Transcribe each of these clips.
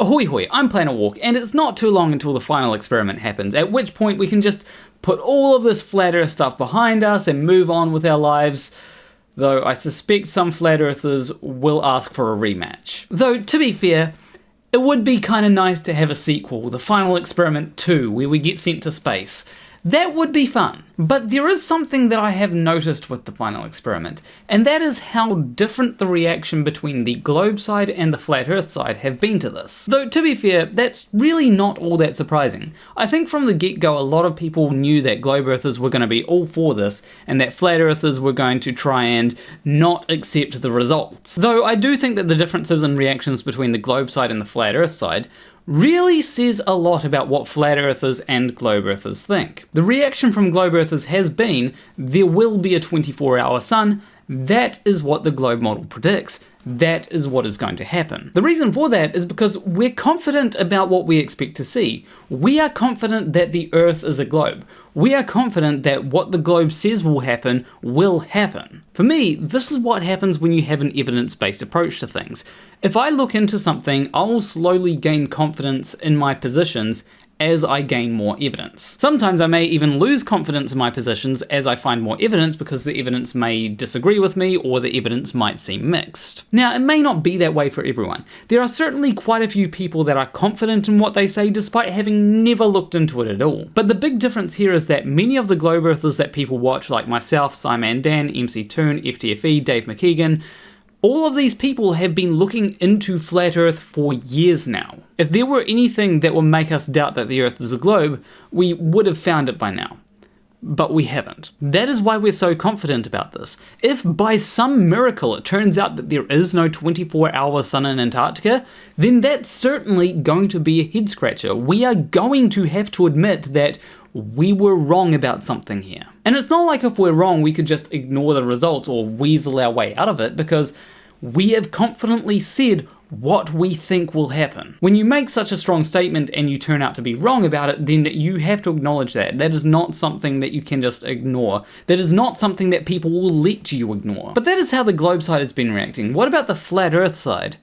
ahoy hoy, I'm planning a walk, and it's not too long until the final experiment happens, at which point we can just put all of this flat earth stuff behind us and move on with our lives. Though I suspect some flat earthers will ask for a rematch. Though, to be fair, it would be kinda nice to have a sequel, the Final Experiment 2, where we get sent to space. That would be fun. But there is something that I have noticed with the final experiment, and that is how different the reaction between the globe side and the flat earth side have been to this. Though, to be fair, that's really not all that surprising. I think from the get-go a lot of people knew that globe earthers were going to be all for this, and that flat earthers were going to try and not accept the results. Though I do think that the differences in reactions between the globe side and the flat earth side really says a lot about what flat earthers and globe earthers think. The reaction from globe earthers has been, there will be a 24-hour sun. That is what the globe model predicts. That is what is going to happen. The reason for that is because we're confident about what we expect to see. We are confident that the Earth is a globe. We are confident that what the globe says will happen. For me, this is what happens when you have an evidence-based approach to things. If I look into something, I will slowly gain confidence in my positions as I gain more evidence. Sometimes I may even lose confidence in my positions as I find more evidence because the evidence may disagree with me or the evidence might seem mixed. Now, it may not be that way for everyone. There are certainly quite a few people that are confident in what they say despite having never looked into it at all. But the big difference here is that many of the globe earthers that people watch, like myself, Simon Dan, MCToon, FTFE, Dave McKeegan, all of these people have been looking into flat Earth for years now. If there were anything that would make us doubt that the Earth is a globe, we would have found it by now. But we haven't. That is why we're so confident about this. If by some miracle it turns out that there is no 24-hour sun in Antarctica, then that's certainly going to be a head scratcher. We are going to have to admit that we were wrong about something here. And it's not like if we're wrong we could just ignore the results or weasel our way out of it, because we have confidently said what we think will happen. When you make such a strong statement and you turn out to be wrong about it, then you have to acknowledge that. That is not something that you can just ignore. That is not something that people will let you ignore. But that is how the globe side has been reacting. What about the flat Earth side?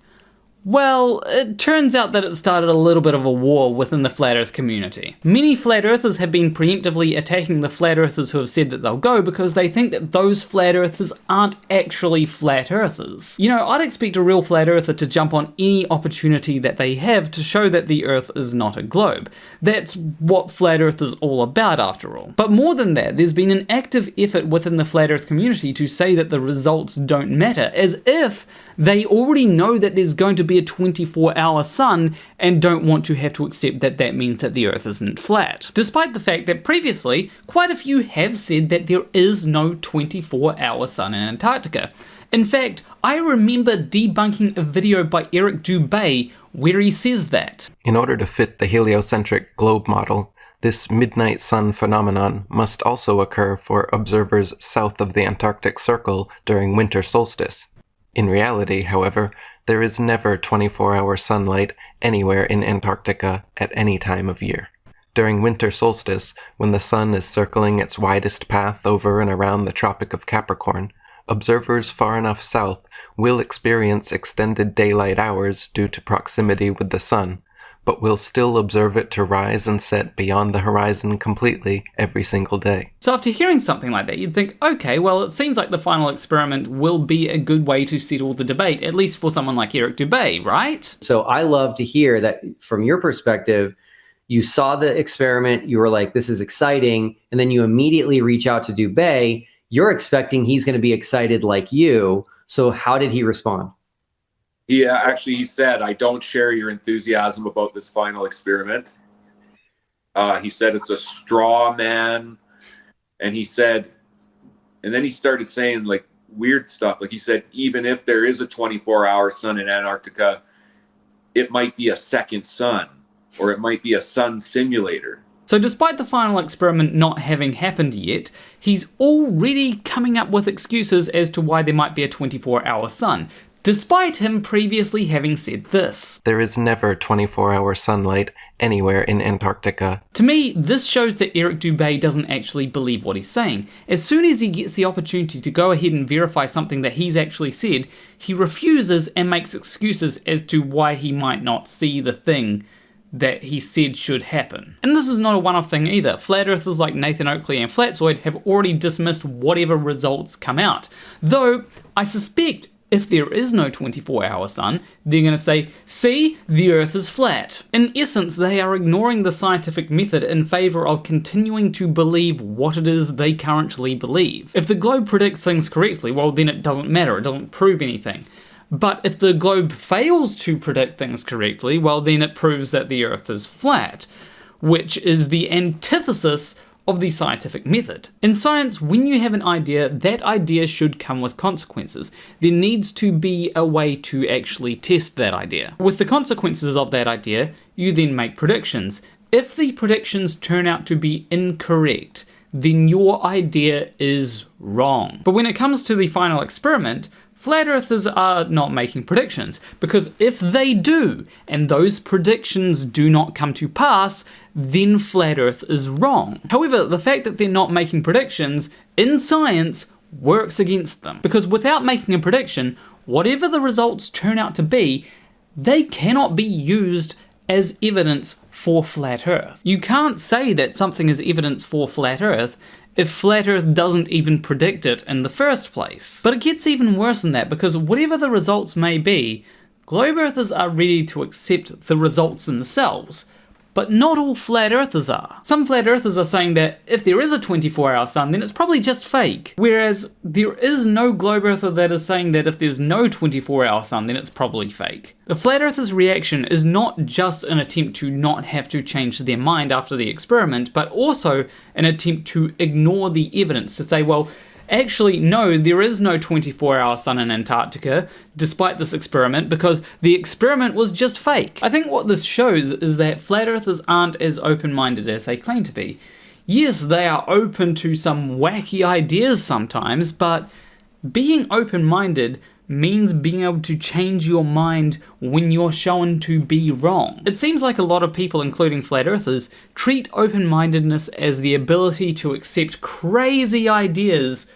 Well, it turns out that it started a little bit of a war within the flat earth community. Many flat earthers have been preemptively attacking the flat earthers who have said that they'll go because they think that those flat earthers aren't actually flat earthers. You know, I'd expect a real flat earther to jump on any opportunity that they have to show that the earth is not a globe. That's what flat earth is all about after all. But more than that, there's been an active effort within the flat earth community to say that the results don't matter, as if they already know that there's going to be a 24-hour sun and don't want to have to accept that that means that the Earth isn't flat. Despite the fact that previously, quite a few have said that there is no 24-hour sun in Antarctica. In fact, I remember debunking a video by Eric Dubay where he says that. In order to fit the heliocentric globe model, this midnight sun phenomenon must also occur for observers south of the Antarctic Circle during winter solstice. In reality, however, there is never 24-hour sunlight anywhere in Antarctica at any time of year. During winter solstice, when the sun is circling its widest path over and around the Tropic of Capricorn, observers far enough south will experience extended daylight hours due to proximity with the sun, but will still observe it to rise and set beyond the horizon completely every single day. So after hearing something like that, you'd think, okay, well, it seems like the final experiment will be a good way to settle the debate, at least for someone like Eric Dubay, right? So I love to hear that from your perspective, you saw the experiment, you were like, this is exciting, and then you immediately reach out to Dubay. You're expecting he's going to be excited like you. So how did he respond? He said, I don't share your enthusiasm about this final experiment. He said it's a straw man. And he said, and then he started saying like weird stuff. Like he said, even if there is a 24-hour sun in Antarctica, it might be a second sun, or it might be a sun simulator. So despite the final experiment not having happened yet, he's already coming up with excuses as to why there might be a 24-hour sun. despite him previously having said this. There is never 24-hour sunlight anywhere in Antarctica. To me, this shows that Eric Dubé doesn't actually believe what he's saying. As soon as he gets the opportunity to go ahead and verify something that he's actually said, he refuses and makes excuses as to why he might not see the thing that he said should happen. And this is not a one-off thing either. Flat Earthers like Nathan Oakley and Flatzoid have already dismissed whatever results come out. Though, I suspect if there is no 24-hour sun, they're going to say, see, the Earth is flat. In essence, they are ignoring the scientific method in favour of continuing to believe what it is they currently believe. If the globe predicts things correctly, well then it doesn't matter, it doesn't prove anything. But if the globe fails to predict things correctly, well then it proves that the Earth is flat, which is the antithesis of the scientific method. In science, when you have an idea, that idea should come with consequences. There needs to be a way to actually test that idea. With the consequences of that idea, you then make predictions. If the predictions turn out to be incorrect, then your idea is wrong. But when it comes to the final experiment, Flat Earthers are not making predictions, because if they do, and those predictions do not come to pass, then Flat Earth is wrong. However, the fact that they're not making predictions in science works against them, because without making a prediction, whatever the results turn out to be, they cannot be used as evidence for Flat Earth. You can't say that something is evidence for Flat Earth if Flat Earth doesn't even predict it in the first place. But it gets even worse than that, because whatever the results may be, Globe Earthers are ready to accept the results themselves. But not all Flat Earthers are. Some Flat Earthers are saying that if there is a 24-hour sun, then it's probably just fake. Whereas there is no Globe Earther that is saying that if there's no 24-hour sun, then it's probably fake. The Flat Earthers' reaction is not just an attempt to not have to change their mind after the experiment, but also an attempt to ignore the evidence, to say, well, actually, no, there is no 24-hour sun in Antarctica, despite this experiment, because the experiment was just fake. I think what this shows is that Flat Earthers aren't as open-minded as they claim to be. Yes, they are open to some wacky ideas sometimes, but being open-minded means being able to change your mind when you're shown to be wrong. It seems like a lot of people, including Flat Earthers, treat open-mindedness as the ability to accept crazy ideas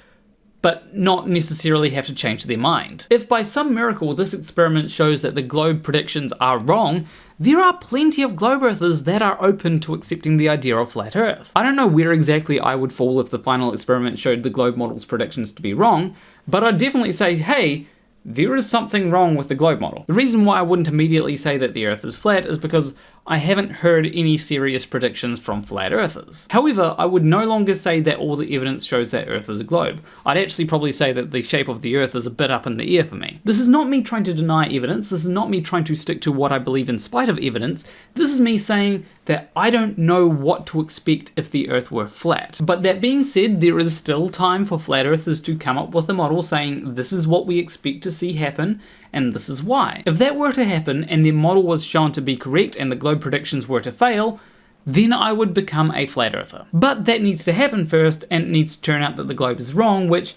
but not necessarily have to change their mind. If by some miracle this experiment shows that the globe predictions are wrong, there are plenty of Globe Earthers that are open to accepting the idea of Flat Earth. I don't know where exactly I would fall if the final experiment showed the globe model's predictions to be wrong, but I'd definitely say, hey, there is something wrong with the globe model. The reason why I wouldn't immediately say that the Earth is flat is because I haven't heard any serious predictions from Flat Earthers. However, I would no longer say that all the evidence shows that Earth is a globe. I'd actually probably say that the shape of the Earth is a bit up in the air for me. This is not me trying to deny evidence, this is not me trying to stick to what I believe in spite of evidence, this is me saying that I don't know what to expect if the Earth were flat. But that being said, there is still time for Flat Earthers to come up with a model saying this is what we expect to see happen, and this is why. If that were to happen and their model was shown to be correct and the globe predictions were to fail, then I would become a Flat Earther. But that needs to happen first, and it needs to turn out that the globe is wrong, which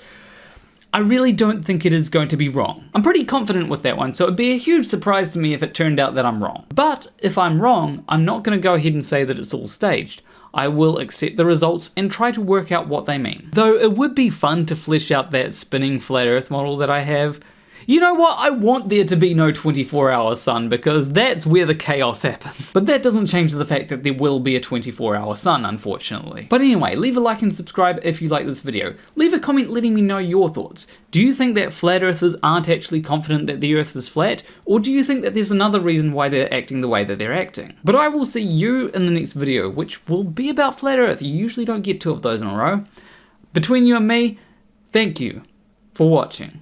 I really don't think it is going to be wrong. I'm pretty confident with that one, so it'd be a huge surprise to me if it turned out that I'm wrong. But if I'm wrong, I'm not going to go ahead and say that it's all staged. I will accept the results and try to work out what they mean. Though it would be fun to flesh out that spinning Flat Earth model that I have. You know what, I want there to be no 24-hour sun because that's where the chaos happens. But that doesn't change the fact that there will be a 24-hour sun, unfortunately. But anyway, leave a like and subscribe if you like this video. Leave a comment letting me know your thoughts. Do you think that Flat Earthers aren't actually confident that the Earth is flat? Or do you think that there's another reason why they're acting the way that they're acting? But I will see you in the next video, which will be about Flat Earth. You usually don't get 2 of those in a row. Between you and me, thank you for watching.